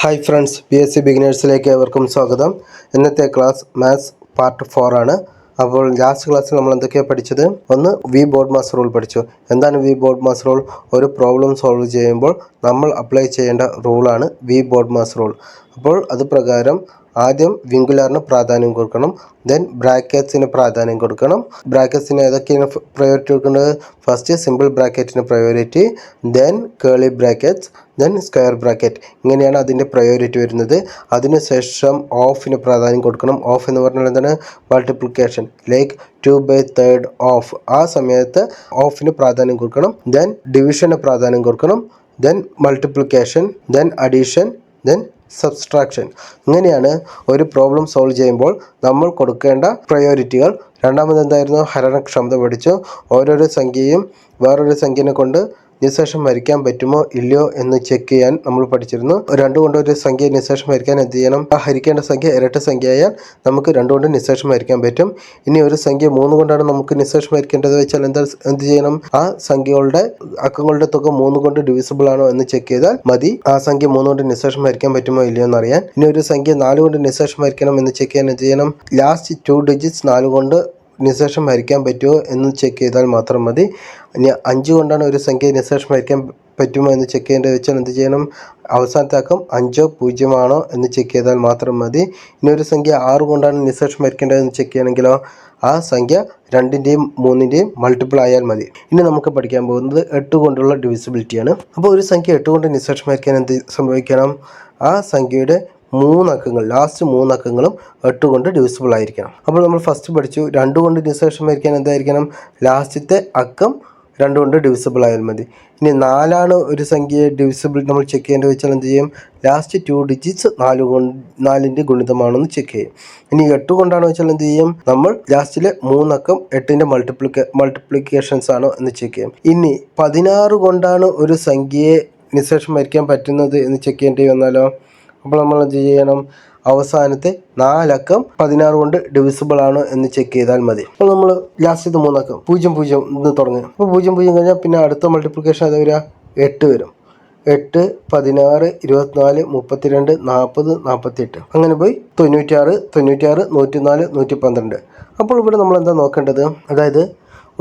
Hi friends, BSc ബിഗിനേഴ്സിലേക്ക് ഏവർക്കും സ്വാഗതം. ഇന്നത്തെ ക്ലാസ് മാത്സ് പാർട്ട് 4 ആണ്. അപ്പോൾ ലാസ്റ്റ് ക്ലാസ്സിൽ നമ്മൾ എന്തൊക്കെയാണ് പഠിച്ചത്? ഒന്ന്, വി ബോർഡ് മാസ് റൂൾ പഠിച്ചു. എന്താണ് വി ബോർഡ് മാസ് റൂൾ? ഒരു പ്രോബ്ലം സോൾവ് ചെയ്യുമ്പോൾ നമ്മൾ അപ്ലൈ ചെയ്യേണ്ട റൂളാണ് വി ബോർഡ് മാസ് റൂൾ. അപ്പോൾ അത് പ്രകാരം ആദ്യം വിങ്കുലാറിന് പ്രാധാന്യം കൊടുക്കണം, ദെൻ ബ്രാക്കറ്റ്സിന് പ്രാധാന്യം കൊടുക്കണം. ബ്രാക്കറ്റ്സിന് ഏതൊക്കെയാണ് പ്രയോറിറ്റി കൊടുക്കേണ്ടത്? ഫസ്റ്റ് സിമ്പിൾ ബ്രാക്കറ്റിന് പ്രയോറിറ്റി, ദെൻ കേളി ബ്രാക്കറ്റ്സ്, ദെൻ സ്ക്വയർ ബ്രാക്കറ്റ്. ഇങ്ങനെയാണ് അതിൻ്റെ പ്രയോറിറ്റി വരുന്നത്. അതിനുശേഷം ഓഫിന് പ്രാധാന്യം കൊടുക്കണം. ഓഫ് എന്ന് പറഞ്ഞാൽ എന്താണ്? Multiplication, like 2/3 of. ആ സമയത്ത് ഓഫിന് പ്രാധാന്യം കൊടുക്കണം. ദെൻ ഡിവിഷന് പ്രാധാന്യം കൊടുക്കണം, then multiplication, then addition, then subtraction. ഇങ്ങനെയാണ് ഒരു പ്രോബ്ലം സോൾവ് ചെയ്യുമ്പോൾ നമ്മൾ കൊടുക്കേണ്ട പ്രയോറിറ്റികൾ. രണ്ടാമത് എന്തായിരുന്നു? ഹരണക്ഷമത പഠിച്ചു. ഓരോരോ സംഖ്യയും വേറൊരു സംഖ്യനെ കൊണ്ട് നിശേഷം ഹരിക്കാൻ പറ്റുമോ ഇല്ലയോ എന്ന് ചെക്ക് ചെയ്യാൻ നമ്മൾ പഠിച്ചിരുന്നു. 2 കൊണ്ട് ഒരു സംഖ്യ നിശേഷം ഹരിക്കാൻ എന്ത് ചെയ്യണം? ആ ഹരിക്കേണ്ട സംഖ്യ ഇരട്ട സംഖ്യ ആയാൽ നമുക്ക് 2 കൊണ്ട് നിശേഷം ഹരിക്കാൻ പറ്റും. ഇനി ഒരു സംഖ്യ 3 കൊണ്ടാണ് നമുക്ക് നിശേഷം ഹരിക്കേണ്ടത് വെച്ചാൽ എന്ത് ചെയ്യണം? ആ സംഖ്യകളുടെ അക്കങ്ങളുടെ തുക 3 കൊണ്ട് ഡിവിസിബിൾ ആണോ എന്ന് ചെക്ക് ചെയ്താൽ മതി. ആ സംഖ്യ 3 കൊണ്ട് നിശേഷം ഹരിക്കാൻ പറ്റുമോ ഇല്ലയോ എന്ന് അറിയാൻ. ഇനി ഒരു സംഖ്യ 4 കൊണ്ട് നിശേഷം ഹരിക്കണം എന്ന് ചെക്ക് ചെയ്യാൻ എന്ത് ചെയ്യണം? ലാസ്റ്റ് 2 ഡിജിറ്റ്സ് 4 കൊണ്ട് നിശേഷം ഹരിക്കാൻ പറ്റുമോ എന്ന് ചെക്ക് ചെയ്താൽ മാത്രം മതി. ഇനി 5 കൊണ്ടാണ് ഒരു സംഖ്യ നിശേഷം ഹരിക്കാൻ പറ്റുമോ എന്ന് ചെക്ക് ചെയ്യേണ്ടത് വെച്ചാൽ എന്ത് ചെയ്യണം? അവസാനത്തെ അക്കം 5 0 ആണോ എന്ന് ചെക്ക് ചെയ്താൽ മാത്രം മതി. ഇനി ഒരു സംഖ്യ 6 കൊണ്ടാണ് നിശേഷം ഹരിക്കേണ്ടതെന്ന് ചെക്ക് ചെയ്യണമെങ്കിലോ ആ സംഖ്യ 2ൻ്റെയും 3ൻ്റെയും മൾട്ടിപ്പിൾ ആയാൽ മതി. ഇനി നമുക്ക് പഠിക്കാൻ പോകുന്നത് 8 കൊണ്ടുള്ള ഡിവിസിബിലിറ്റിയാണ്. അപ്പോൾ ഒരു സംഖ്യ 8 കൊണ്ട് നിശേഷം ഹരിക്കാൻ എന്ത് സംഭവിക്കണം? ആ സംഖ്യയുടെ 3 അക്കങ്ങൾ, ലാസ്റ്റ് 3 അക്കങ്ങളും 8 കൊണ്ട് ഡിവിസിബിൾ ആയിരിക്കണം. അപ്പോൾ നമ്മൾ ഫസ്റ്റ് പഠിച്ചു 2 കൊണ്ട് നിശേഷം ഹരിക്കാൻ എന്തായിരിക്കണം? ലാസ്റ്റത്തെ അക്കം 2 കൊണ്ട് ഡിവിസിബിൾ ആയാൽ മതി. ഇനി 4 ഒരു സംഖ്യയെ ഡിവിസിബിൾ നമ്മൾ ചെക്ക് ചെയ്യേണ്ടത് വെച്ചാൽ എന്ത് ചെയ്യും? ലാസ്റ്റ് 2 ഡിജിറ്റ്സ് 4ൻ്റെ ഗുണിതമാണെന്ന് ചെക്ക് ചെയ്യും. ഇനി 8 കൊണ്ടാണ് വെച്ചാൽ എന്ത് ചെയ്യും? നമ്മൾ ലാസ്റ്റിലെ 3 അക്കം 8ൻ്റെ മൾട്ടിപ്ലിക്കേഷൻസ് ആണോ എന്ന് ചെക്ക് ചെയ്യും. ഇനി 16 കൊണ്ടാണ് ഒരു സംഖ്യയെ നിശേഷം ഹരിക്കാൻ പറ്റുന്നത് എന്ന് ചെക്ക് ചെയ്യേണ്ടി വന്നാലോ? അപ്പോൾ നമ്മൾ എന്ത് ചെയ്യണം? അവസാനത്തെ 4 അക്കം 16 കൊണ്ട് ഡിവിസിബിൾ ആണോ എന്ന് ചെക്ക് ചെയ്താൽ മതി. അപ്പോൾ നമ്മൾ ലാസ്റ്റത്തെ 3 അക്കം 0 0 എന്ന് തുടങ്ങും. അപ്പോൾ 0 0 കഴിഞ്ഞാൽ പിന്നെ അടുത്ത മൾട്ടിപ്ലിക്കേഷൻ അത് വരിക 8 വരും. 8 16 24 32 40 48 അങ്ങനെ പോയി 96 96 104 112. അപ്പോൾ ഇവിടെ നമ്മൾ എന്താ നോക്കേണ്ടത്? അതായത്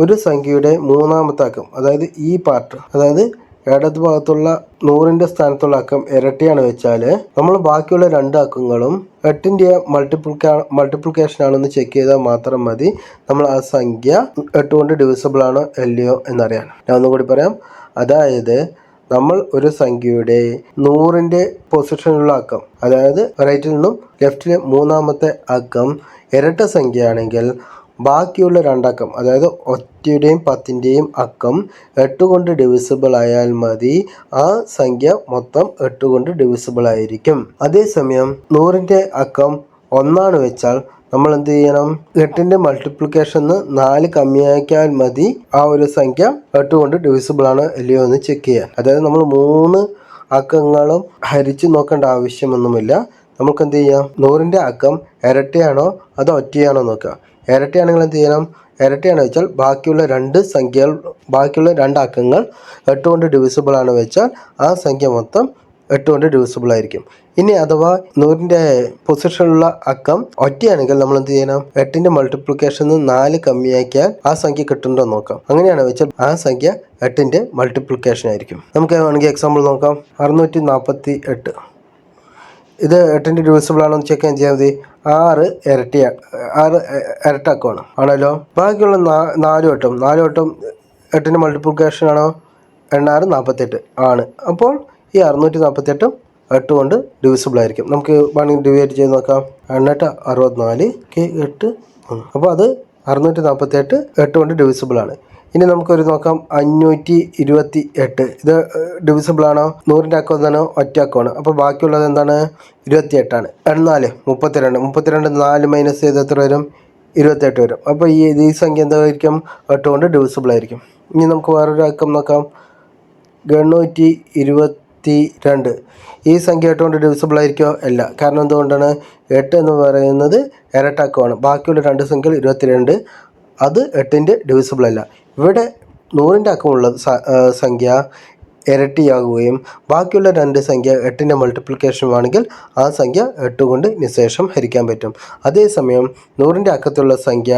ഒരു സംഖ്യയുടെ മൂന്നാമത്തെ അക്കം, അതായത് ഈ പാർട്ട്, അതായത് ഇടത് ഭാഗത്തുള്ള 100ൻ്റെ സ്ഥാനത്തുള്ള അക്കം ഇരട്ടിയാണ് വെച്ചാൽ നമ്മൾ ബാക്കിയുള്ള 2 അക്കങ്ങളും 8ൻ്റെ മൾട്ടിപ്ലിക്കേഷൻ ആണെന്ന് ചെക്ക് ചെയ്താൽ മാത്രം മതി നമ്മൾ ആ സംഖ്യ 8 കൊണ്ട് ഡിവിസിബിൾ ആണോ അല്ലയോ എന്നറിയാൻ. ഞാൻ ഒന്നും കൂടി പറയാം. അതായത് നമ്മൾ ഒരു സംഖ്യയുടെ 100ൻ്റെ പൊസിഷനിലുള്ള അക്കം, അതായത് റൈറ്റിൽ നിന്നും ലെഫ്റ്റിലെ മൂന്നാമത്തെ അക്കം ഇരട്ട സംഖ്യയാണെങ്കിൽ ബാക്കിയുള്ള 2 അക്കം, അതായത് 1ൻ്റെയും 10ൻ്റെയും അക്കം 8 കൊണ്ട് ഡിവിസിബിൾ ആയാൽ മതി. ആ സംഖ്യ മൊത്തം 8 കൊണ്ട് ഡിവിസിബിൾ ആയിരിക്കും. അതേസമയം 100ൻ്റെ അക്കം 1 വെച്ചാൽ നമ്മൾ എന്ത് ചെയ്യണം? 8ൻ്റെ മൾട്ടിപ്ലിക്കേഷൻ 4 കമ്മിയാക്കിയാൽ മതി ആ ഒരു സംഖ്യ 8 കൊണ്ട് ഡിവിസിബിൾ ആണോ അല്ലയോ എന്ന് ചെക്ക് ചെയ്യാൻ. അതായത് നമ്മൾ 3 അക്കങ്ങളും ഹരിച്ച് നോക്കേണ്ട ആവശ്യമൊന്നുമില്ല. നമുക്ക് എന്ത് ചെയ്യാം? 100ൻ്റെ അക്കം ഇരട്ടയാണോ അതോ ഒറ്റയാണോ നോക്കുക. ഇരട്ടയാണെങ്കിൽ എന്ത് ചെയ്യണം? ഇരട്ടയാണ് വെച്ചാൽ ബാക്കിയുള്ള 2 അക്കങ്ങൾ 8 കൊണ്ട് ഡിവിസിബിൾ ആണ് വെച്ചാൽ ആ സംഖ്യ മൊത്തം 8 കൊണ്ട് ഡിവിസിബിൾ ആയിരിക്കും. ഇനി അഥവാ 100ൻ്റെ പൊസിഷനിലുള്ള അക്കം ഒറ്റയാണെങ്കിൽ നമ്മൾ എന്ത് ചെയ്യണം? 8ൻ്റെ മൾട്ടിപ്ലിക്കേഷൻ 4 കമ്മിയാക്കിയാൽ ആ സംഖ്യ കിട്ടുന്നുണ്ടോ നോക്കാം. അങ്ങനെയാണ് വെച്ചാൽ ആ സംഖ്യ 8ൻ്റെ മൾട്ടിപ്ലിക്കേഷൻ ആയിരിക്കും. നമുക്ക് വേണമെങ്കിൽ എക്സാമ്പിൾ നോക്കാം. 648. ഇത് 8ൻ്റെ ഡിവിസിബിൾ ആണോ എന്ന് ചെക്ക് ചെയ്യാൻ മതി. 6 ഇരട്ട അക്കമാണ് ആണല്ലോ. ബാക്കിയുള്ള 4 വട്ടം 8ൻ്റെ മൾട്ടിപ്ലിക്കേഷൻ ആണോ? 8 48 ആണ്. അപ്പോൾ ഈ 648 8 കൊണ്ട് ഡിവിസിബിൾ ആയിരിക്കും. നമുക്ക് വേണമെങ്കിൽ ഡിവൈഡ് ചെയ്ത് നോക്കാം. 8 64 8 അപ്പോൾ അത് 648 8 കൊണ്ട് ഡിവിസിബിൾ ആണ്. ഇനി നമുക്കൊരു നോക്കാം. 528. ഇത് ഡിവിസിബിൾ ആണോ? 100ൻ്റെ അക്കം എന്താണ്? ഒറ്റ അക്കമാണ്. അപ്പോൾ ബാക്കിയുള്ളത് എന്താണ്? 28 ആണ്. 4 32 4 മൈനസ് ചെയ്ത് എത്ര വരും? 28 വരും. അപ്പോൾ ഈ സംഖ്യ എന്തായിരിക്കും? 8 കൊണ്ട് ഡിവിസിബിൾ ആയിരിക്കും. ഇനി നമുക്ക് വേറൊരു അക്കം നോക്കാം. 822. ഈ സംഖ്യ 8 കൊണ്ട് ഡിവിസിബിൾ ആയിരിക്കുമോ? അല്ല. കാരണം എന്തുകൊണ്ടാണ്? 8 എന്ന് പറയുന്നത് ഇരട്ട അക്കമാണ്. ബാക്കിയുള്ള 2 സംഖ്യകൾ 22, അത് 8ൻ്റെ ഡിവിസിബിൾ അല്ല. ഇവിടെ 100ൻ്റെ അക്കമുള്ള സംഖ്യ ഇരട്ടിയാകുകയും ബാക്കിയുള്ള രണ്ട് സംഖ്യ 8ൻ്റെ മൾട്ടിപ്ലിക്കേഷനുമാണെങ്കിൽ ആ സംഖ്യ 8 കൊണ്ട് നിശേഷം ഹരിക്കാൻ പറ്റും. അതേസമയം 100ൻ്റെ അക്കത്തുള്ള സംഖ്യ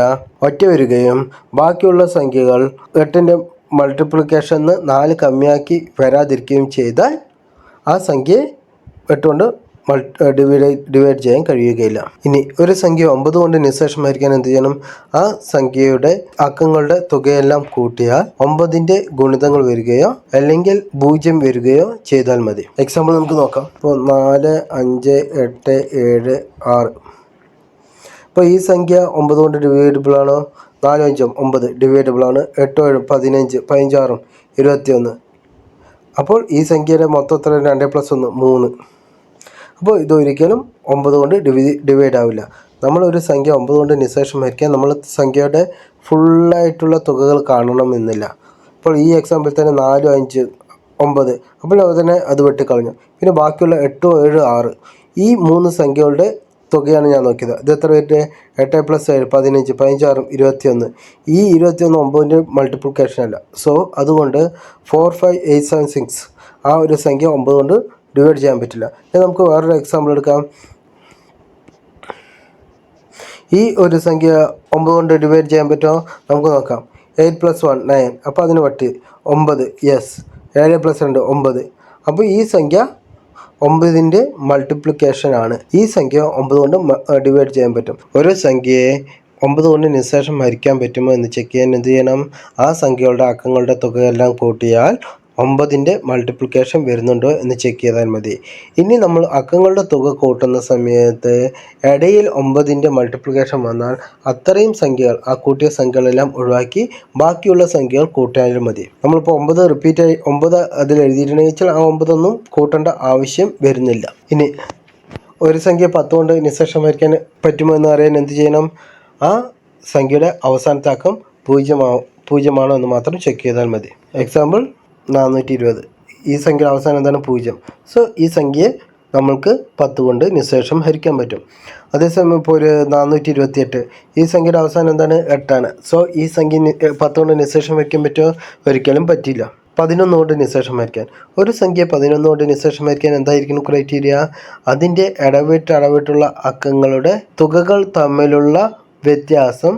ഒറ്റ വരികയും ബാക്കിയുള്ള സംഖ്യകൾ 8ൻ്റെ മൾട്ടിപ്ലിക്കേഷന് 4 കമ്മിയാക്കി വരാതിരിക്കുകയും ചെയ്താൽ ആ സംഖ്യയെ 8 കൊണ്ട് ഡിവൈഡ് ചെയ്യാൻ കഴിയുകയില്ല. ഇനി ഒരു സംഖ്യ 9 കൊണ്ട് നിശേഷം ഹരിക്കാൻ എന്ത് ചെയ്യണം? ആ സംഖ്യയുടെ അക്കങ്ങളുടെ തുകയെല്ലാം കൂട്ടിയാൽ 9ൻ്റെ ഗുണിതങ്ങൾ വരികയോ അല്ലെങ്കിൽ 0 വരികയോ ചെയ്താൽ മതി. എക്സാമ്പിൾ നമുക്ക് നോക്കാം. ഇപ്പോൾ 4, 5, 8, 7, 6. അപ്പോൾ ഈ സംഖ്യ 9 കൊണ്ട് ഡിവൈഡബിൾ ആണോ? 4, 5, 9 ഡിവൈഡബിൾ ആണ്. 8, 7, 15, 15, 21. അപ്പോൾ ഈ സംഖ്യയുടെ മൊത്തത്തിൽ 2 + 1 3. അപ്പോൾ ഇതൊരിക്കലും 9 കൊണ്ട് ഡിവൈഡ് ആവില്ല. നമ്മളൊരു സംഖ്യ 9 കൊണ്ട് നിശേഷം ഹരിക്കാൻ നമ്മൾ സംഖ്യയുടെ ഫുള്ളായിട്ടുള്ള തുകകൾ കാണണമെന്നില്ല. അപ്പോൾ ഈ എക്സാമ്പിൾ തന്നെ 4, 5, 9. അപ്പോൾ തന്നെ അത് വെട്ടിക്കളഞ്ഞു. പിന്നെ ബാക്കിയുള്ള 8, 7, 6 ഈ 3 സംഖ്യകളുടെ തുകയാണ് ഞാൻ നോക്കിയത്. ഇത് എത്ര പേര്? 8 + 7 15, 16, 21. ഈ 21 9ൻ്റെ മൾട്ടിപ്ലിക്കേഷൻ അല്ല. സോ അതുകൊണ്ട് 4, 5, 8, 7, 6 ആ ഒരു സംഖ്യ 9 കൊണ്ട് ഡിവൈഡ് ചെയ്യാൻ പറ്റില്ല. ഇനി നമുക്ക് വേറൊരു എക്സാമ്പിൾ എടുക്കാം. ഈ ഒരു സംഖ്യ 9 കൊണ്ട് ഡിവൈഡ് ചെയ്യാൻ പറ്റുമോ? നമുക്ക് നോക്കാം. 8 + 1 9. അപ്പോൾ അതിന് വട്ടി 9. യെസ്. 7 + 2 9. അപ്പോൾ ഈ സംഖ്യ 9ൻ്റെ മൾട്ടിപ്ലിക്കേഷൻ ആണ്. ഈ സംഖ്യ 9 കൊണ്ട് ഡിവൈഡ് ചെയ്യാൻ പറ്റും. ഒരു സംഖ്യയെ 9 കൊണ്ട് നിശേഷം ഹരിക്കാൻ പറ്റുമോ എന്ന് ചെക്ക് ചെയ്യാൻ എന്ത് ചെയ്യണം? ആ സംഖ്യകളുടെ അക്കങ്ങളുടെ തുകയെല്ലാം കൂട്ടിയാൽ 9ൻ്റെ മൾട്ടിപ്ലിക്കേഷൻ വരുന്നുണ്ടോ എന്ന് ചെക്ക് ചെയ്താൽ മതി. ഇനി നമ്മൾ അക്കങ്ങളുടെ തുക കൂട്ടുന്ന സമയത്ത് ഇടയിൽ 9ൻ്റെ മൾട്ടിപ്ലിക്കേഷൻ വന്നാൽ അത്രയും സംഖ്യകൾ, ആ കൂട്ടിയ സംഖ്യകളെല്ലാം ഒഴിവാക്കി ബാക്കിയുള്ള സംഖ്യകൾ കൂട്ടിയാലും മതി. നമ്മളിപ്പോൾ 9 റിപ്പീറ്റായി 9 അതിൽ എഴുതിയിട്ടുണ്ടെങ്കിൽ വെച്ചാൽ ആ 9 ഒന്നും കൂട്ടേണ്ട ആവശ്യം വരുന്നില്ല. ഇനി ഒരു സംഖ്യ 10 കൊണ്ട് നിശേഷം ഹരിക്കാൻ പറ്റുമോ എന്ന് അറിയാൻ എന്ത് ചെയ്യണം? ആ സംഖ്യയുടെ അവസാനത്തെ അക്കം 0 ആണോ എന്ന് മാത്രം ചെക്ക് ചെയ്താൽ മതി. എക്സാമ്പിൾ 420. ഈ സംഖ്യ അവസാനം എന്താണ്? 0. സോ ഈ സംഖ്യയെ നമ്മൾക്ക് 10 കൊണ്ട് നിശേഷം ഹരിക്കാൻ പറ്റും. അതേസമയം ഇപ്പോൾ ഒരു 428. ഈ സംഖ്യയുടെ അവസാനം എന്താണ്? 8 ആണ്. സോ ഈ സംഖ്യ 10 കൊണ്ട് നിശേഷം ഹരിക്കാൻ പറ്റുമോ? ഒരിക്കലും പറ്റില്ല. 11 കൊണ്ട് നിശേഷം ഹരിക്കാൻ. ഒരു സംഖ്യ 11 കൊണ്ട് നിശേഷം ഹരിക്കാൻ എന്തായിരിക്കും ക്രൈറ്റീരിയ? അതിൻ്റെ ഇടവിട്ടുള്ള അക്കങ്ങളുടെ തുകകൾ തമ്മിലുള്ള വ്യത്യാസം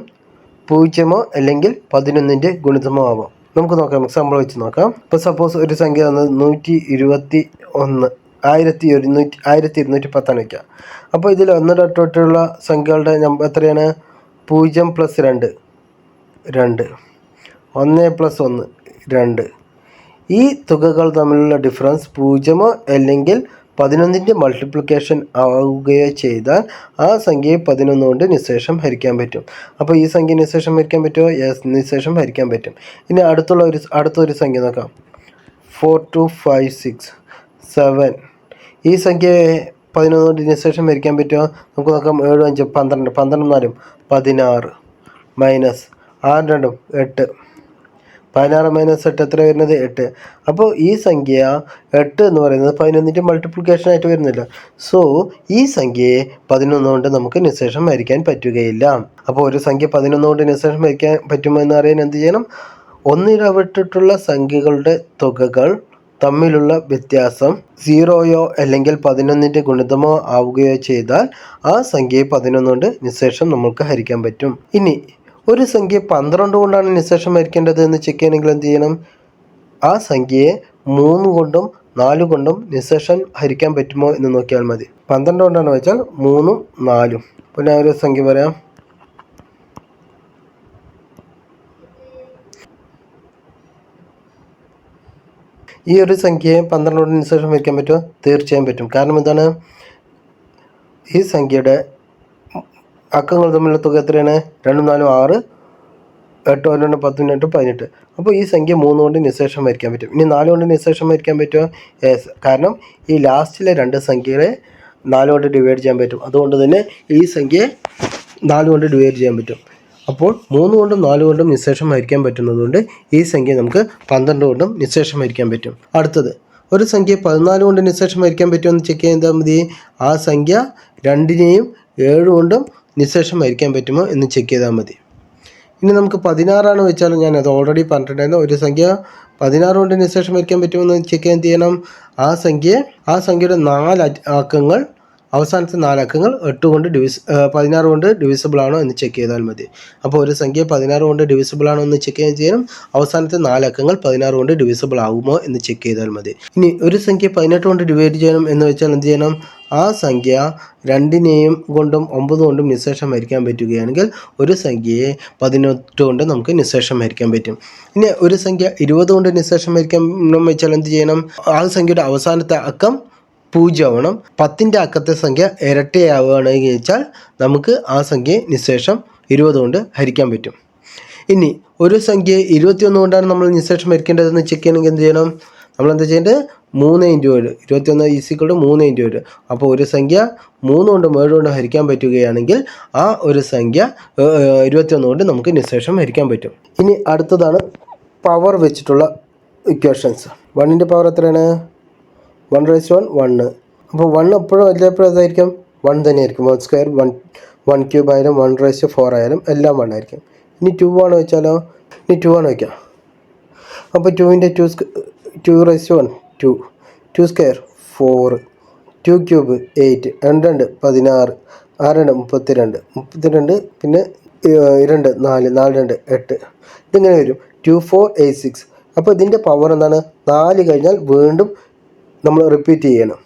0 അല്ലെങ്കിൽ 11ൻ്റെ ഗുണിതമോ ആവാം. നമുക്ക് നോക്കാം. എക്സാമ്പിൾ വെച്ച് നോക്കാം. ഇപ്പോൾ സപ്പോസ് ഒരു സംഖ്യ തന്നത് 121 1210 വയ്ക്കുക. അപ്പോൾ ഇതിൽ ഒന്നിടത്തോട്ടുള്ള സംഖ്യകളുടെ നമ്പർ എത്രയാണ്? 0 + 2 2, 1 + 1 2. ഈ തുകകൾ തമ്മിലുള്ള ഡിഫറൻസ് 0 അല്ലെങ്കിൽ 11ൻ്റെ മൾട്ടിപ്ലിക്കേഷൻ ആവുകയോ ചെയ്താൽ ആ സംഖ്യയെ 11 കൊണ്ട് നിശേഷം ഹരിക്കാൻ പറ്റും. അപ്പോൾ ഈ സംഖ്യ നിശേഷം ഹരിക്കാൻ പറ്റുമോ? യെസ്, നിശേഷം ഹരിക്കാൻ പറ്റും. ഇനി അടുത്തൊരു സംഖ്യ നോക്കാം. 4, 2, 5, 6, 7. ഈ സംഖ്യയെ 11 കൊണ്ട് നിശേഷം ഹരിക്കാൻ പറ്റുമോ? നമുക്ക് നോക്കാം. 7, 5, 12 12 4 16 -6 2 8. 16 - 8 എത്ര വരുന്നത്? 8. അപ്പോൾ ഈ സംഖ്യ 8 എന്ന് പറയുന്നത് 11ൻ്റെ മൾട്ടിപ്ലിക്കേഷൻ ആയിട്ട് വരുന്നില്ല. സോ ഈ സംഖ്യയെ 11 കൊണ്ട് നമുക്ക് നിശേഷം ഹരിക്കാൻ പറ്റുകയില്ല. അപ്പോൾ ഒരു സംഖ്യ 11 കൊണ്ട് നിശേഷം ഹരിക്കാൻ പറ്റുമോ എന്ന് അറിയാൻ എന്ത് ചെയ്യണം? ഒന്നിടവിട്ടിട്ടുള്ള സംഖ്യകളുടെ തുകകൾ തമ്മിലുള്ള വ്യത്യാസം 0യോ അല്ലെങ്കിൽ 11ൻ്റെ ഗുണിതമോ ആവുകയോ ചെയ്താൽ ആ സംഖ്യയെ 11 കൊണ്ട് നിശേഷം നമുക്ക് ഹരിക്കാൻ പറ്റും. ഇനി ഒരു സംഖ്യ 12 കൊണ്ടാണ് നിശേഷം ഹരിക്കേണ്ടത് എന്ന് ചെക്ക് ചെയ്യണമെങ്കിൽ എന്ത് ചെയ്യണം? ആ സംഖ്യയെ 3 കൊണ്ടും 4 കൊണ്ടും നിശേഷം ഹരിക്കാൻ പറ്റുമോ എന്ന് നോക്കിയാൽ മതി. 12 കൊണ്ടാണ് വെച്ചാൽ 3ഉം 4ഉം. അപ്പോൾ ഞാൻ ഒരു സംഖ്യ പറയാം. ഈ ഒരു സംഖ്യയെ 12 കൊണ്ട് നിശേഷം ഹരിക്കാൻ പറ്റുമോ? തീർച്ചയായും പറ്റും. കാരണം എന്താണ്? ഈ സംഖ്യയുടെ അക്കങ്ങൾ തമ്മിലുള്ള തുക എത്രയാണ്? 2, 4, 6 8, 9, 10, 18. അപ്പോൾ ഈ സംഖ്യ 3 കൊണ്ട് നിശേഷം ഹരിക്കാൻ പറ്റും. ഇനി 4 കൊണ്ട് നിശേഷം ഹരിക്കാൻ പറ്റുമോ? യെസ്. കാരണം ഈ ലാസ്റ്റിലെ 2 സംഖ്യകളെ 4 കൊണ്ട് ഡിവൈഡ് ചെയ്യാൻ പറ്റും. അതുകൊണ്ട് തന്നെ ഈ സംഖ്യയെ 4 കൊണ്ട് ഡിവൈഡ് ചെയ്യാൻ പറ്റും. അപ്പോൾ 3 കൊണ്ടും 4 കൊണ്ടും നിശേഷം ഹരിക്കാൻ പറ്റുന്നതുകൊണ്ട് ഈ സംഖ്യ നമുക്ക് 12 കൊണ്ടും നിശേഷം ഹരിക്കാൻ പറ്റും. അടുത്തത് ഒരു സംഖ്യ 14 കൊണ്ട് നിശേഷം ഹരിക്കാൻ പറ്റുമെന്ന് ചെക്ക് ചെയ്താൽ മതി. ആ സംഖ്യ 2നെയും 7 കൊണ്ടും നിശേഷം ഹരിക്കാൻ പറ്റുമോ എന്ന് ചെക്ക് ചെയ്താൽ മതി. ഇനി നമുക്ക് 16 വെച്ചാൽ ഞാൻ അത് ഓൾറെഡി പറഞ്ഞിട്ടുണ്ടായിരുന്നു. ഒരു സംഖ്യ 16 കൊണ്ട് നിശേഷം വരയ്ക്കാൻ പറ്റുമെന്ന് ചെക്ക് ചെയ്യാൻ എന്ത് ചെയ്യണം? ആ സംഖ്യയുടെ 4 അക്കങ്ങൾ, അവസാനത്തെ 4 അക്കങ്ങൾ 16 കൊണ്ട് ഡിവിസിബിൾ ആണോ എന്ന് ചെക്ക് ചെയ്താൽ മതി. അപ്പോൾ ഒരു സംഖ്യ 16 കൊണ്ട് ഡിവിസിബിൾ ആണോ എന്ന് ചെക്ക് ചെയ്യാൻ ചെയ്യണം. അവസാനത്തെ 4 അക്കങ്ങൾ 16 കൊണ്ട് ഡിവിസിബിൾ ആകുമോ എന്ന് ചെക്ക് ചെയ്താൽ മതി. ഇനി ഒരു സംഖ്യ 18 കൊണ്ട് ഡിവൈഡ് ചെയ്യണം എന്ന് വെച്ചാൽ എന്ത് ചെയ്യണം? ആ സംഖ്യ 2 കൊണ്ടും 9 കൊണ്ടും നിശേഷം ഹരിക്കാൻ പറ്റുകയാണെങ്കിൽ ഒരു സംഖ്യയെ 18 കൊണ്ട് നമുക്ക് നിശേഷം ഹരിക്കാൻ പറ്റും. ഇനി ഒരു സംഖ്യ 20 കൊണ്ട് നിശേഷം ഹരിക്കാൻ വെച്ചാൽ എന്ത് ചെയ്യണം? ആ സംഖ്യയുടെ അവസാനത്തെ അക്കം 0 ആവണം. 10ൻ്റെ അക്കത്തെ സംഖ്യ ഇരട്ടയാവുകയാണെങ്കിൽ വെച്ചാൽ നമുക്ക് ആ സംഖ്യയെ നിശേഷം 20 കൊണ്ട് ഹരിക്കാൻ പറ്റും. ഇനി ഒരു സംഖ്യ 21 കൊണ്ടാണ് നമ്മൾ നിശേഷം ഹരിക്കേണ്ടതെന്ന് ചെക്ക് ചെയ്യണമെങ്കിൽ എന്ത് ചെയ്യണം? നമ്മളെന്താ ചെയ്യേണ്ടത്? 3 × 7, 21 = 3 × 7. അപ്പോൾ ഒരു സംഖ്യ 3 കൊണ്ടും 7 കൊണ്ടും ഹരിക്കാൻ പറ്റുകയാണെങ്കിൽ ആ ഒരു സംഖ്യ 21 കൊണ്ട് നമുക്ക് നിശേഷം ഹരിക്കാൻ പറ്റും. ഇനി അടുത്തതാണ് പവർ വെച്ചിട്ടുള്ള ഇക്വേഷൻസ്. 1ൻ്റെ പവർ എത്രയാണ്? 1/1 1. അപ്പോൾ 1 എപ്പോഴും എല്ലായ്പ്പോഴും അതായിരിക്കും 1 തന്നെയായിരിക്കും. 1² 1³ ആയാലും 1/4 ആയാലും എല്ലാം 1 ആയിരിക്കും. ഇനി 2 ആണ് വെച്ചാലോ? ഇനി 2 ആണ് വയ്ക്കാം. അപ്പോൾ 2ൻ്റെ 2/1 2, 2² 4, 2³ 8, 2 16, 6 32, 32 പിന്നെ 2 4, 4 2 8. ഇതിങ്ങനെ വരും 2 4 8 6. അപ്പോൾ ഇതിൻ്റെ പവർ എന്താണ്? 4 കഴിഞ്ഞാൽ വീണ്ടും നമ്മൾ റിപ്പീറ്റ് ചെയ്യണം.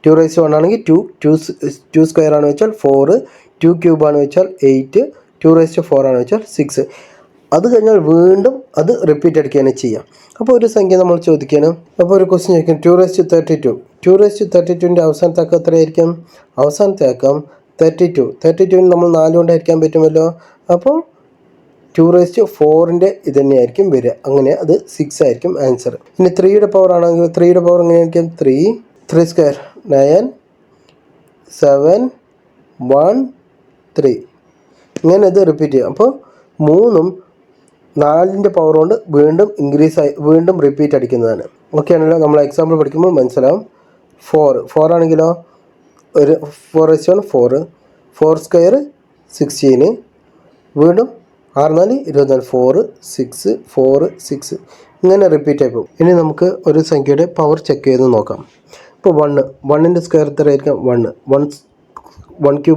2/1 ആണെങ്കിൽ 2² ആണ് വെച്ചാൽ 4, 2³ ആണ് വെച്ചാൽ 8, 2/4 ആണ് വെച്ചാൽ 6. അത് കഴിഞ്ഞാൽ വീണ്ടും അത് റിപ്പീറ്റ് അടിക്കുകയാണ് ചെയ്യാം. അപ്പോൾ ഒരു സംഖ്യ നമ്മൾ ചോദിക്കണം. അപ്പോൾ ഒരു ക്വസ്റ്റ്യൻ ചോദിക്കും 2/32. 2/32ൻ്റെ അവസാനത്തെ അക്കം എത്രയായിരിക്കും? അവസാനത്തെ അക്കം 32. 32ന് നമ്മൾ 4 കൊണ്ട് ഹരിക്കാൻ പറ്റുമല്ലോ. അപ്പോൾ 2/4ൻ്റെ ഇത് തന്നെയായിരിക്കും വരിക. അങ്ങനെ അത് 6 ആയിരിക്കും ആൻസർ. ഇനി 3യുടെ പവർ ആണെങ്കിൽ 3യുടെ പവർ എങ്ങനെയായിരിക്കും? 3² 9 7 1 3. ഇങ്ങനെ ഇത് റിപ്പീറ്റ് ചെയ്യും. അപ്പോൾ 3ഉം 4ൻ്റെ പവർ കൊണ്ട് വീണ്ടും റിപ്പീറ്റ് അടിക്കുന്നതാണ്. ഓക്കെ ആണല്ലോ? നമ്മൾ എക്സാമ്പിൾ പഠിക്കുമ്പോൾ മനസ്സിലാവും. 4 ആണെങ്കിലോ? ഒരു 4/1 4, 4² 16, വീണ്ടും 6 4 24, 4 6 4 6 ഇങ്ങനെ റിപ്പീറ്റ് ആയി പോകും. ഇനി നമുക്ക് ഒരു സംഖ്യയുടെ പവർ ചെക്ക് ചെയ്ത് നോക്കാം. ഇപ്പോൾ 1ൻ്റെ സ്ക്വയർ എത്രയായിരിക്കും? 1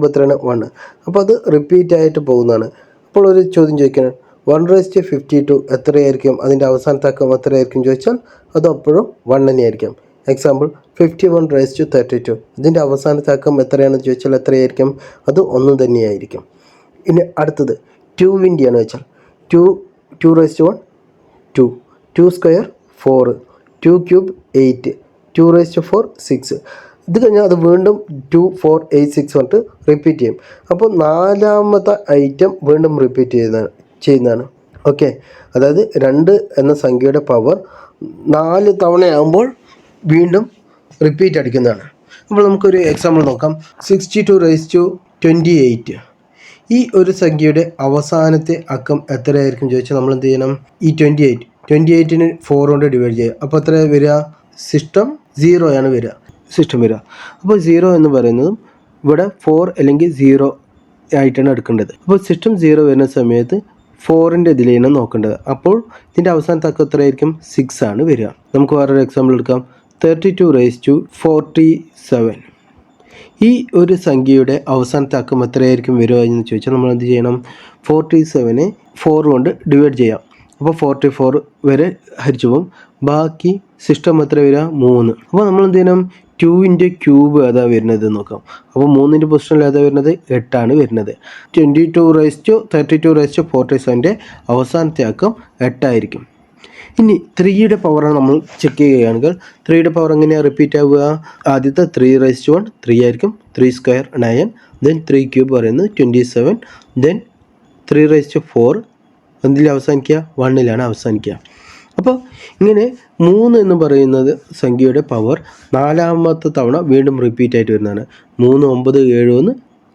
എത്രയാണ്? 1. അപ്പോൾ അത് റിപ്പീറ്റ് ആയിട്ട് പോകുന്നതാണ്. അപ്പോൾ ഒരു ചോദ്യം ചോദിക്കണം, 1/52 എത്രയായിരിക്കും? അതിൻ്റെ അവസാനത്തെ അക്കം എത്രയായിരിക്കും ചോദിച്ചാൽ അത് അപ്പോഴും 1 തന്നെയായിരിക്കും. എക്സാമ്പിൾ 51/32. ഇതിൻ്റെ അവസാനത്തെ അക്കം എത്രയാണെന്ന് ചോദിച്ചാൽ എത്രയായിരിക്കും? അത് 1 തന്നെയായിരിക്കും. ഇനി അടുത്തത് 2ൻ്റെ ആണ് വെച്ചാൽ 2/1 2, 2² 4, 2³ 8, 2/4 6. ഇത് കഴിഞ്ഞാൽ അത് വീണ്ടും 2 4 8 6 പറഞ്ഞിട്ട് റിപ്പീറ്റ് ചെയ്യും. അപ്പോൾ 4ാമത്തെ ഐറ്റം വീണ്ടും റിപ്പീറ്റ് ചെയ്യുന്നതാണ്. ഓക്കെ, അതായത് 2 എന്ന സംഖ്യയുടെ പവർ 4 തവണയാകുമ്പോൾ വീണ്ടും റിപ്പീറ്റ് അടിക്കുന്നതാണ്. അപ്പോൾ നമുക്കൊരു എക്സാമ്പിൾ നോക്കാം. 62/28. ഈ ഒരു സംഖ്യയുടെ അവസാനത്തെ അക്കം എത്രയായിരിക്കും ചോദിച്ചാൽ നമ്മൾ എന്ത് ചെയ്യണം? ഈ 28ന് 4 കൊണ്ട് ഡിവൈഡ് ചെയ്യുക. അപ്പോൾ എത്ര വരിക? സിസ്റ്റം 0 ആണ് വരിക. അപ്പോൾ 0 എന്ന് പറയുന്നതും ഇവിടെ 4 അല്ലെങ്കിൽ 0 ആയിട്ടാണ് എടുക്കേണ്ടത്. അപ്പോൾ സിസ്റ്റം 0 വരുന്ന സമയത്ത് 4ൻ്റെ ഇതിലാണ് നോക്കേണ്ടത്. അപ്പോൾ ഇതിൻ്റെ അവസാനത്തെ അക്കം എത്രയായിരിക്കും? 6 ആണ് വരിക. നമുക്ക് വേറൊരു എക്സാമ്പിൾ എടുക്കാം. 32/47. ഈ ഒരു സംഖ്യയുടെ അവസാനത്തെ അക്കം എത്രയായിരിക്കും വരിക എന്ന് ചോദിച്ചാൽ നമ്മൾ എന്ത് ചെയ്യണം? 47നെ 4 കൊണ്ട് ഡിവൈഡ് ചെയ്യാം. അപ്പോൾ 44 വരെ ഹരിച്ചു പോകും. ബാക്കി സിസ്റ്റം എത്ര വരിക? 3. അപ്പോൾ നമ്മൾ എന്ത് ചെയ്യണം? 2ൻ്റെ ക്യൂബ് ഏതാ വരുന്നത് നോക്കാം. അപ്പോൾ 3ൻ്റെ പൊസിഷനിൽ ഏതാ വരുന്നത്? 8 ആണ് വരുന്നത്. 22/32/47ൻ്റെ അവസാനത്തെ അക്കം 8 ആയിരിക്കും. ഇനി 3യുടെ പവറാണ് നമ്മൾ ചെക്ക് ചെയ്യുകയാണെങ്കിൽ 3യുടെ പവർ എങ്ങനെയാണ് റിപ്പീറ്റ് ആവുക? ആദ്യത്തെ 3/1 3 ആയിരിക്കും, 3² 9, ദെൻ 3³ പറയുന്നത് 27, ദെൻ 3/4 എന്തിൽ അവസാനിക്കുക? 1ലാണ് അവസാനിക്കുക. അപ്പോൾ ഇങ്ങനെ 3 എന്ന് പറയുന്നത് സംഖ്യയുടെ പവർ 4ാമത്തെ തവണ വീണ്ടും റിപ്പീറ്റ് ആയിട്ട് വരുന്നതാണ്. 3 9 7 1.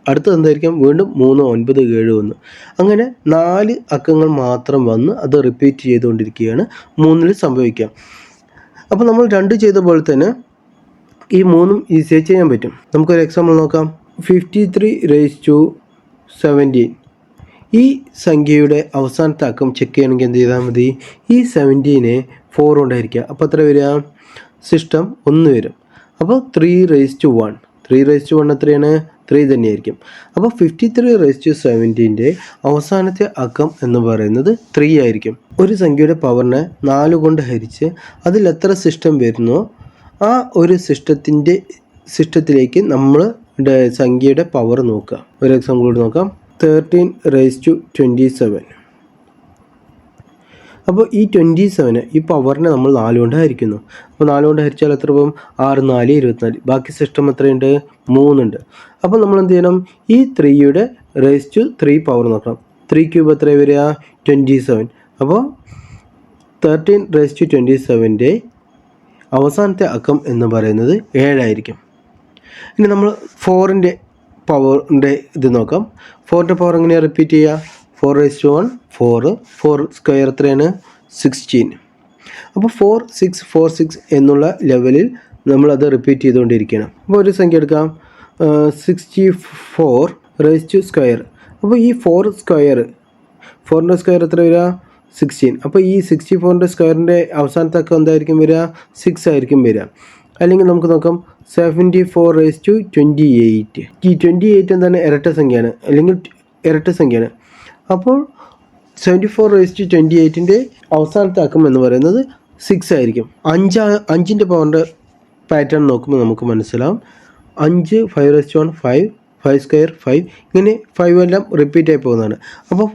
അടുത്തത് എന്തായിരിക്കും? വീണ്ടും 3 9 7 1. അങ്ങനെ 4 അക്കങ്ങൾ മാത്രം വന്ന് അത് റിപ്പീറ്റ് ചെയ്തുകൊണ്ടിരിക്കുകയാണ് 3ൽ സംഭവിക്കുക. അപ്പോൾ നമ്മൾ 2 ചെയ്ത പോലെ തന്നെ ഈ 3ഉം ഈസിയായി ചെയ്യാൻ പറ്റും. നമുക്കൊരു എക്സാമ്പിൾ നോക്കാം. 53/17. ഈ സംഖ്യയുടെ അവസാനത്തെ അക്കം ചെക്ക് ചെയ്യണമെങ്കിൽ എന്ത് ചെയ്താൽ മതി? ഈ 17നെ 4 കൊണ്ട് ഹരിക്കുക. അപ്പോൾ എത്ര വരിക? സിസ്റ്റം 1 വരും. അപ്പോൾ 3:1. 3:1 എത്രയാണ്? 3 തന്നെയായിരിക്കും. അപ്പോൾ 53:17 അവസാനത്തെ അക്കം എന്ന് പറയുന്നത് 3 ആയിരിക്കും. ഒരു സംഖ്യയുടെ പവറിനെ 4 കൊണ്ട് ഹരിച്ച് അതിൽ എത്ര സിസ്റ്റം വരുന്നോ ആ ഒരു സിസ്റ്റത്തിലേക്ക് നമ്മൾ സംഖ്യയുടെ പവർ നോക്കുക. ഒരു എക്സാമ്പിൾ കൂടി നോക്കാം. 13:27. അപ്പോൾ ഈ 27 ഈ പവറിനെ നമ്മൾ 4 കൊണ്ട് ഹരിക്കുന്നു. അപ്പോൾ 4 കൊണ്ട് ഹരിച്ചാൽ എത്ര പോകും? 6 4 24. ബാക്കി സിസ്റ്റം എത്രയുണ്ട്? 3 ഉണ്ട്. അപ്പോൾ നമ്മൾ എന്ത് ചെയ്യണം? ഈ 3യുടെ റേസ് ടു 3 പവർ നോക്കണം. 3 ക്യൂബ് എത്ര വരിക? 27. അപ്പോൾ 13:27 അവസാനത്തെ അക്കം എന്ന് പറയുന്നത് 7 ആയിരിക്കും. ഇനി നമ്മൾ 4ൻ്റെ പവറിൻ്റെ ഇത് നോക്കാം. 4ൻ്റെ പവർ എങ്ങനെയാണ് റിപ്പീറ്റ് ചെയ്യുക? 4:1 4 സ്ക്വയർ എത്രയാണ്? 16. അപ്പോൾ 4 6 4 6 എന്നുള്ള ലെവലിൽ നമ്മളത് റിപ്പീറ്റ് ചെയ്തുകൊണ്ടിരിക്കണം. അപ്പോൾ ഒരു സംഖ്യ എടുക്കാം. 64 സ്ക്വയർ. അപ്പോൾ ഈ 4ൻ്റെ സ്ക്വയർ എത്ര വരിക? 16. അപ്പോൾ ഈ 64ൻ്റെ സ്ക്വയറിൻ്റെ അവസാനത്തെ അക്കം എന്തായിരിക്കും വരിക? 6 ആയിരിക്കും വരിക. അല്ലെങ്കിൽ നമുക്ക് നോക്കാം 74:28. ഈ 28 എന്താണ്? ഇരട്ട സംഖ്യയാണ്, അല്ലെങ്കിൽ ഇരട്ട സംഖ്യയാണ്. അപ്പോൾ 74:28 അവസാനത്തെ അക്കം എന്ന് പറയുന്നത് 6 ആയിരിക്കും. 5ൻ്റെ പവറിൻ്റെ പാറ്റേൺ നോക്കുമ്പോൾ നമുക്ക് മനസ്സിലാവും. 5 5:1 5 സ്ക്വയർ 5 ഇങ്ങനെ 5 എല്ലാം റിപ്പീറ്റ് ആയി പോകുന്നതാണ്. അപ്പോൾ